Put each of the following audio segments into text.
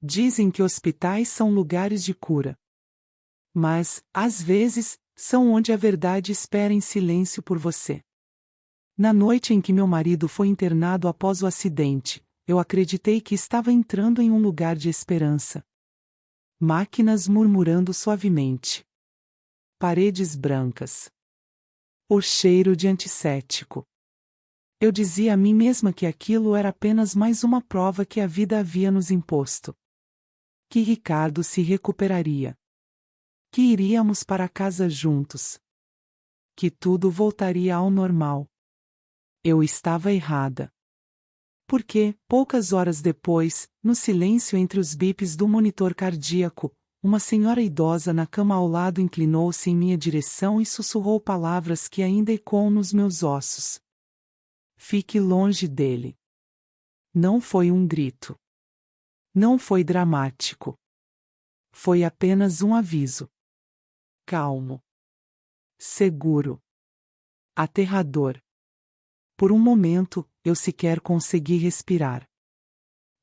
Dizem que hospitais são lugares de cura. Mas, às vezes, são onde a verdade espera em silêncio por você. Na noite em que meu marido foi internado após o acidente, eu acreditei que estava entrando em um lugar de esperança. Máquinas murmurando suavemente. Paredes brancas. O cheiro de antisséptico. Eu dizia a mim mesma que aquilo era apenas mais uma prova que a vida havia nos imposto. Que Ricardo se recuperaria. Que iríamos para casa juntos. Que tudo voltaria ao normal. Eu estava errada. Porque, poucas horas depois, no silêncio entre os bips do monitor cardíaco, uma senhora idosa na cama ao lado inclinou-se em minha direção e sussurrou palavras que ainda ecoam nos meus ossos. Fique longe dele. Não foi um grito. Não foi dramático. Foi apenas um aviso. Calmo. Seguro. Aterrador. Por um momento, eu sequer consegui respirar.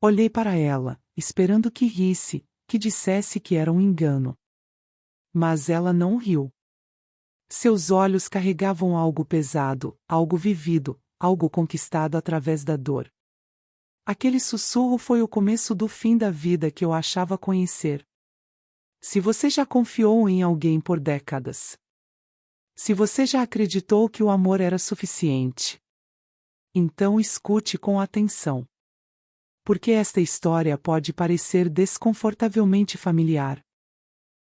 Olhei para ela, esperando que risse, que dissesse que era um engano. Mas ela não riu. Seus olhos carregavam algo pesado, algo vivido, algo conquistado através da dor. Aquele sussurro foi o começo do fim da vida que eu achava conhecer. Se você já confiou em alguém por décadas. Se você já acreditou que o amor era suficiente. Então escute com atenção. Porque esta história pode parecer desconfortavelmente familiar.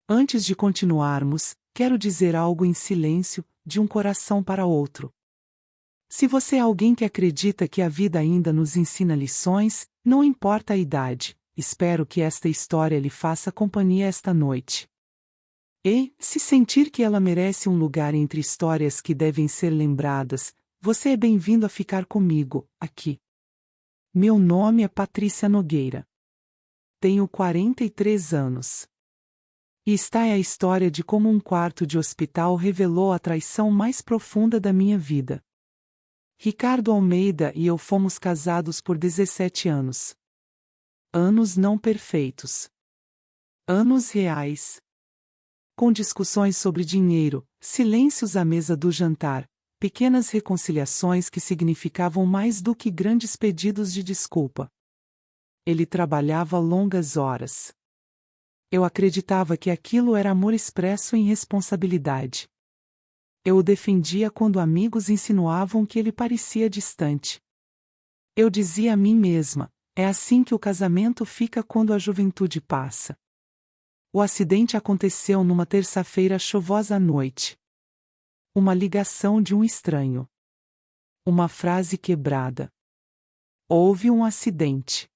Antes de continuarmos, quero dizer algo em silêncio, de um coração para outro. Se você é alguém que acredita que a vida ainda nos ensina lições, não importa a idade, espero que esta história lhe faça companhia esta noite. E, se sentir que ela merece um lugar entre histórias que devem ser lembradas, você é bem-vindo a ficar comigo, aqui. Meu nome é Patrícia Nogueira. Tenho 43 anos. E esta é a história de como um quarto de hospital revelou a traição mais profunda da minha vida. Ricardo Almeida e eu fomos casados por 17 anos. Anos não perfeitos. Anos reais. Com discussões sobre dinheiro, silêncios à mesa do jantar, pequenas reconciliações que significavam mais do que grandes pedidos de desculpa. Ele trabalhava longas horas. Eu acreditava que aquilo era amor expresso em responsabilidade. Eu o defendia quando amigos insinuavam que ele parecia distante. Eu dizia a mim mesma, é assim que o casamento fica quando a juventude passa. O acidente aconteceu numa terça-feira chuvosa à noite. Uma ligação de um estranho. Uma frase quebrada. Houve um acidente.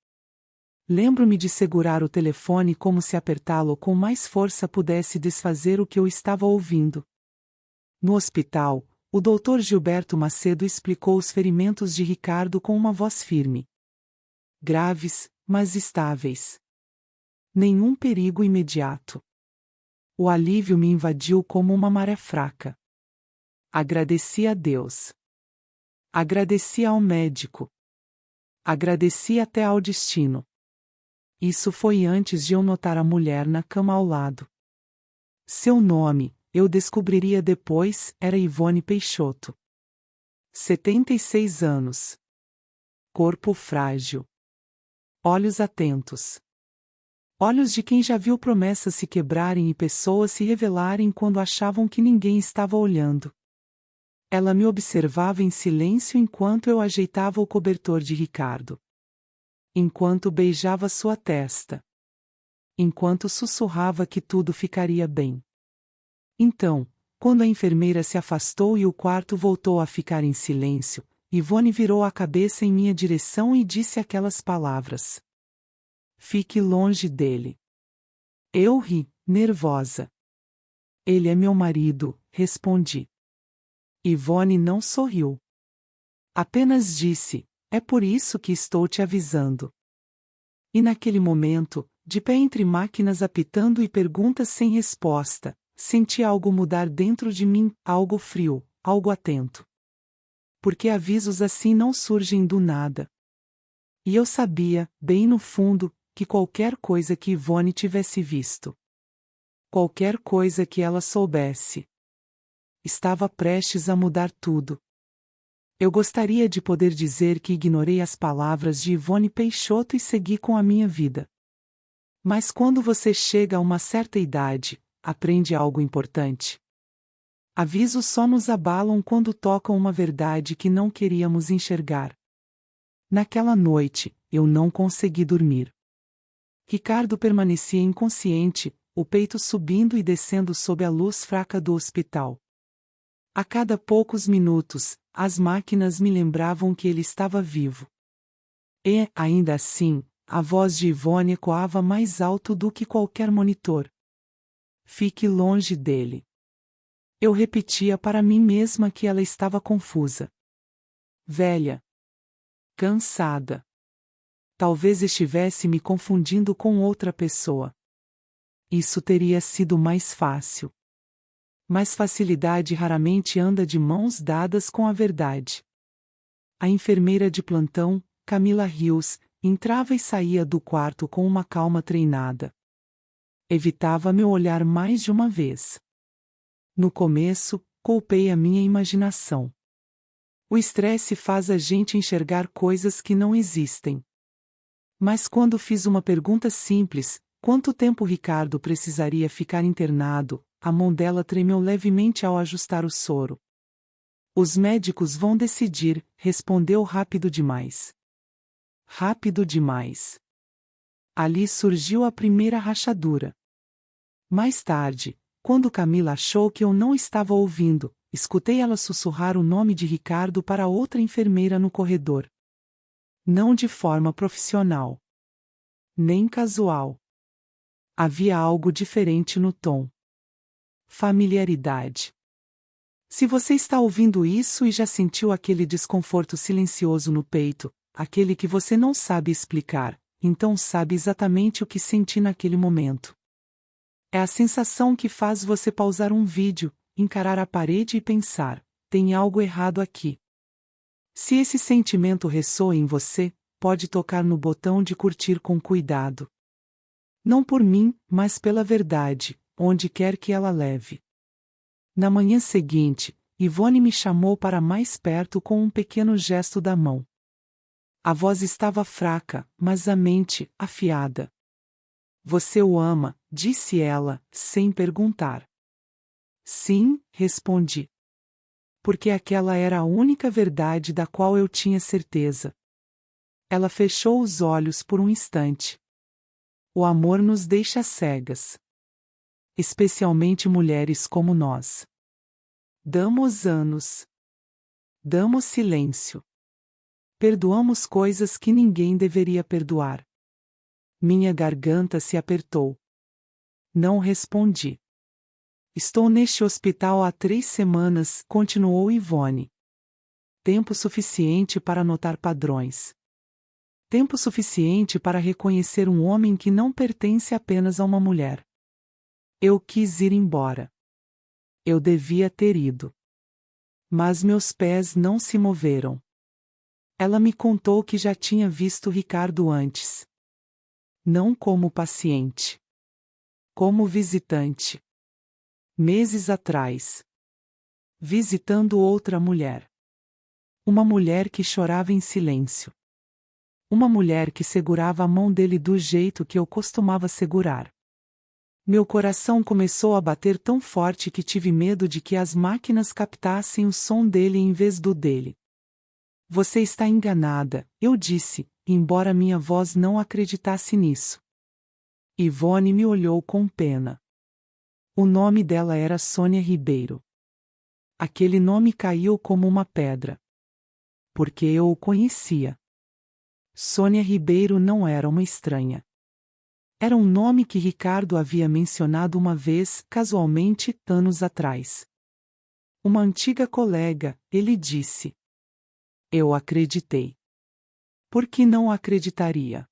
Lembro-me de segurar o telefone como se apertá-lo com mais força pudesse desfazer o que eu estava ouvindo. No hospital, o Dr. Gilberto Macedo explicou os ferimentos de Ricardo com uma voz firme. Graves, mas estáveis. Nenhum perigo imediato. O alívio me invadiu como uma maré fraca. Agradeci a Deus. Agradeci ao médico. Agradeci até ao destino. Isso foi antes de eu notar a mulher na cama ao lado. Seu nome, eu descobriria depois, era Ivone Peixoto. 76 anos. Corpo frágil. Olhos atentos. Olhos de quem já viu promessas se quebrarem e pessoas se revelarem quando achavam que ninguém estava olhando. Ela me observava em silêncio enquanto eu ajeitava o cobertor de Ricardo. Enquanto beijava sua testa. Enquanto sussurrava que tudo ficaria bem. Então, quando a enfermeira se afastou e o quarto voltou a ficar em silêncio, Ivone virou a cabeça em minha direção e disse aquelas palavras. Fique longe dele. Eu ri, nervosa. Ele é meu marido, respondi. Ivone não sorriu. Apenas disse, é por isso que estou te avisando. E naquele momento, de pé entre máquinas apitando e perguntas sem resposta, senti algo mudar dentro de mim, algo frio, algo atento. Porque avisos assim não surgem do nada. E eu sabia, bem no fundo, que qualquer coisa que Yvonne tivesse visto, qualquer coisa que ela soubesse, estava prestes a mudar tudo. Eu gostaria de poder dizer que ignorei as palavras de Yvonne Peixoto e segui com a minha vida. Mas quando você chega a uma certa idade, aprende algo importante. Avisos só nos abalam quando tocam uma verdade que não queríamos enxergar. Naquela noite, eu não consegui dormir. Ricardo permanecia inconsciente, o peito subindo e descendo sob a luz fraca do hospital. A cada poucos minutos, as máquinas me lembravam que ele estava vivo. E, ainda assim, a voz de Yvonne ecoava mais alto do que qualquer monitor. Fique longe dele. Eu repetia para mim mesma que ela estava confusa. Velha. Cansada. Talvez estivesse me confundindo com outra pessoa. Isso teria sido mais fácil. Mas facilidade raramente anda de mãos dadas com a verdade. A enfermeira de plantão, Camila Rios, entrava e saía do quarto com uma calma treinada. Evitava meu olhar mais de uma vez. No começo, culpei a minha imaginação. O estresse faz a gente enxergar coisas que não existem. Mas quando fiz uma pergunta simples, quanto tempo Ricardo precisaria ficar internado, a mão dela tremeu levemente ao ajustar o soro. Os médicos vão decidir, respondeu rápido demais. Rápido demais. Ali surgiu a primeira rachadura. Mais tarde, quando Camila achou que eu não estava ouvindo, escutei ela sussurrar o nome de Ricardo para outra enfermeira no corredor. Não de forma profissional. Nem casual. Havia algo diferente no tom. Familiaridade. Se você está ouvindo isso e já sentiu aquele desconforto silencioso no peito, aquele que você não sabe explicar, então sabe exatamente o que senti naquele momento. É a sensação que faz você pausar um vídeo, encarar a parede e pensar: tem algo errado aqui. Se esse sentimento ressoa em você, pode tocar no botão de curtir com cuidado. Não por mim, mas pela verdade, onde quer que ela leve. Na manhã seguinte, Yvonne me chamou para mais perto com um pequeno gesto da mão. A voz estava fraca, mas a mente, afiada. Você o ama, disse ela, sem perguntar. Sim, respondi. Porque aquela era a única verdade da qual eu tinha certeza. Ela fechou os olhos por um instante. O amor nos deixa cegas. Especialmente mulheres como nós. Damos anos. Damos silêncio. Perdoamos coisas que ninguém deveria perdoar. Minha garganta se apertou. Não respondi. Estou neste hospital há 3 semanas, continuou Yvonne. Tempo suficiente para notar padrões. Tempo suficiente para reconhecer um homem que não pertence apenas a uma mulher. Eu quis ir embora. Eu devia ter ido. Mas meus pés não se moveram. Ela me contou que já tinha visto Ricardo antes. Não como paciente. Como visitante. Meses atrás. Visitando outra mulher. Uma mulher que chorava em silêncio. Uma mulher que segurava a mão dele do jeito que eu costumava segurar. Meu coração começou a bater tão forte que tive medo de que as máquinas captassem o som dele em vez do dele. Você está enganada, eu disse, embora minha voz não acreditasse nisso. Yvonne me olhou com pena. O nome dela era Sônia Ribeiro. Aquele nome caiu como uma pedra. Porque eu o conhecia. Sônia Ribeiro não era uma estranha. Era um nome que Ricardo havia mencionado uma vez, casualmente, anos atrás. Uma antiga colega, ele disse. Eu acreditei. Por que não acreditaria?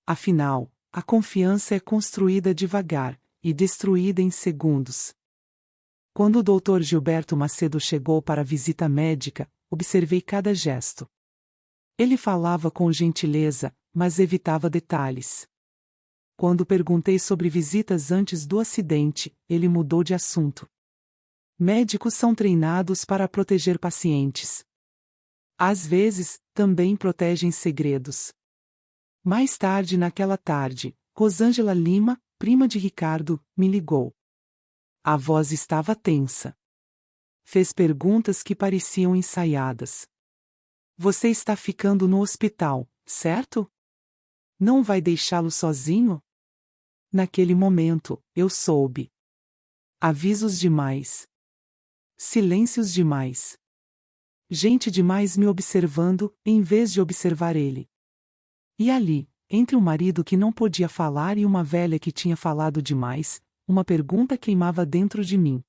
Afinal, a confiança é construída devagar e destruída em segundos. Quando o Dr. Gilberto Macedo chegou para a visita médica, observei cada gesto. Ele falava com gentileza, mas evitava detalhes. Quando perguntei sobre visitas antes do acidente, ele mudou de assunto. Médicos são treinados para proteger pacientes. Às vezes, também protegem segredos. Mais tarde naquela tarde, Rosângela Lima, prima de Ricardo, me ligou. A voz estava tensa. Fez perguntas que pareciam ensaiadas. Você está ficando no hospital, certo? Não vai deixá-lo sozinho? Naquele momento, eu soube. Avisos demais. Silêncios demais. Gente demais me observando, em vez de observar ele. E ali, entre um marido que não podia falar e uma velha que tinha falado demais, uma pergunta queimava dentro de mim.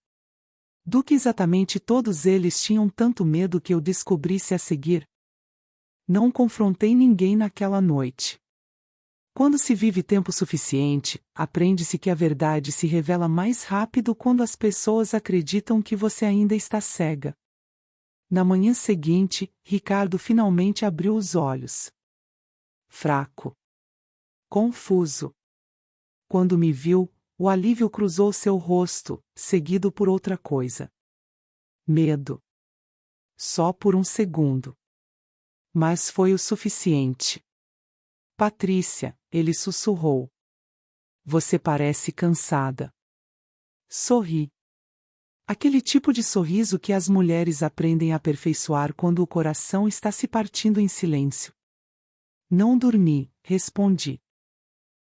Do que exatamente todos eles tinham tanto medo que eu descobrisse a seguir? Não confrontei ninguém naquela noite. Quando se vive tempo suficiente, aprende-se que a verdade se revela mais rápido quando as pessoas acreditam que você ainda está cega. Na manhã seguinte, Ricardo finalmente abriu os olhos. Fraco. Confuso. Quando me viu, o alívio cruzou seu rosto, seguido por outra coisa. Medo. Só por um segundo. Mas foi o suficiente. Patrícia, ele sussurrou. Você parece cansada. Sorri. Aquele tipo de sorriso que as mulheres aprendem a aperfeiçoar quando o coração está se partindo em silêncio. Não dormi, respondi.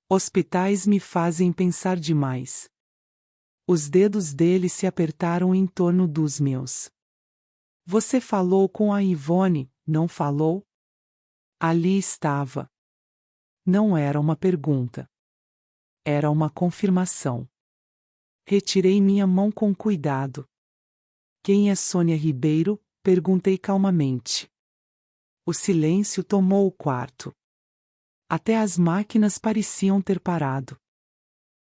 Hospitais me fazem pensar demais. Os dedos dele se apertaram em torno dos meus. Você falou com a Ivone, não falou? Ali estava. Não era uma pergunta. Era uma confirmação. Retirei minha mão com cuidado. Quem é Sônia Ribeiro? Perguntei calmamente. O silêncio tomou o quarto. Até as máquinas pareciam ter parado.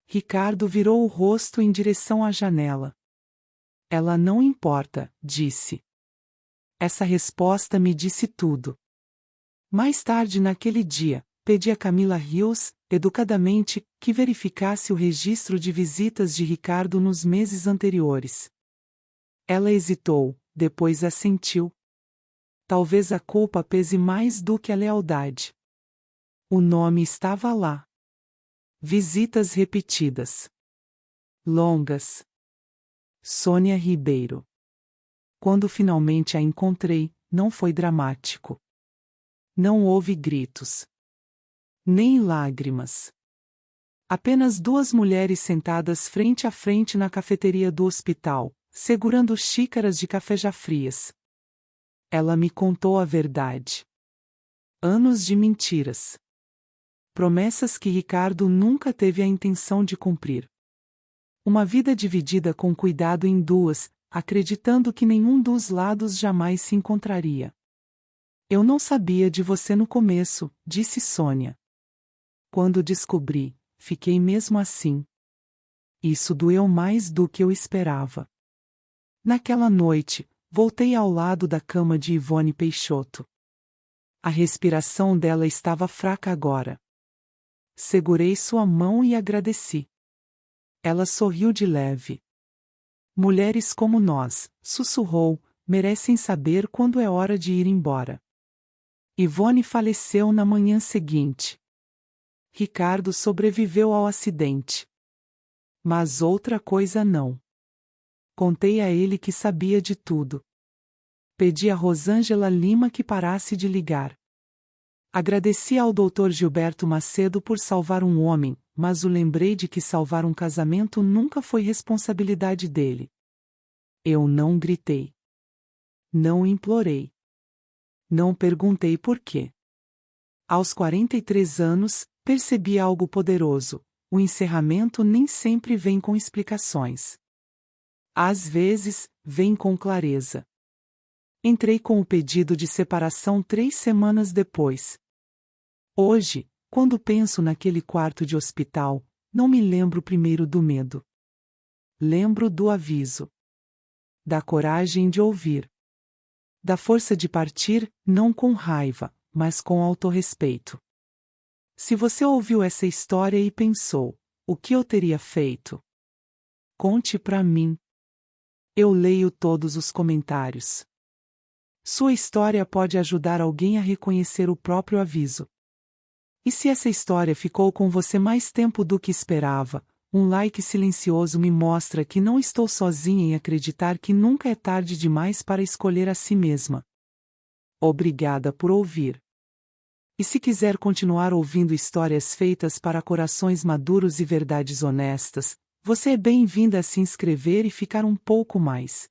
Ricardo virou o rosto em direção à janela. Ela não importa, disse. Essa resposta me disse tudo. Mais tarde naquele dia, pedi a Camila Rios, educadamente, que verificasse o registro de visitas de Ricardo nos meses anteriores. Ela hesitou, depois assentiu. Talvez a culpa pese mais do que a lealdade. O nome estava lá. Visitas repetidas. Longas. Sônia Ribeiro. Quando finalmente a encontrei, não foi dramático. Não houve gritos. Nem lágrimas. Apenas duas mulheres sentadas frente a frente na cafeteria do hospital, segurando xícaras de café já frias. Ela me contou a verdade. Anos de mentiras. Promessas que Ricardo nunca teve a intenção de cumprir. Uma vida dividida com cuidado em duas, acreditando que nenhum dos lados jamais se encontraria. Eu não sabia de você no começo, disse Sônia. Quando descobri, fiquei mesmo assim. Isso doeu mais do que eu esperava. Naquela noite, voltei ao lado da cama de Ivone Peixoto. A respiração dela estava fraca agora. Segurei sua mão e agradeci. Ela sorriu de leve. Mulheres como nós, sussurrou, merecem saber quando é hora de ir embora. Ivone faleceu na manhã seguinte. Ricardo sobreviveu ao acidente. Mas outra coisa não. Contei a ele que sabia de tudo. Pedi a Rosângela Lima que parasse de ligar. Agradeci ao Dr. Gilberto Macedo por salvar um homem, mas o lembrei de que salvar um casamento nunca foi responsabilidade dele. Eu não gritei. Não implorei. Não perguntei por quê. Aos 43 anos, percebi algo poderoso: o encerramento nem sempre vem com explicações. Às vezes, vem com clareza. Entrei com o pedido de separação 3 semanas depois. Hoje, quando penso naquele quarto de hospital, não me lembro primeiro do medo. Lembro do aviso. Da coragem de ouvir. Da força de partir, não com raiva, mas com autorrespeito. Se você ouviu essa história e pensou, o que eu teria feito? Conte pra mim. Eu leio todos os comentários. Sua história pode ajudar alguém a reconhecer o próprio aviso. E se essa história ficou com você mais tempo do que esperava, um like silencioso me mostra que não estou sozinha em acreditar que nunca é tarde demais para escolher a si mesma. Obrigada por ouvir. E se quiser continuar ouvindo histórias feitas para corações maduros e verdades honestas, você é bem-vinda a se inscrever e ficar um pouco mais.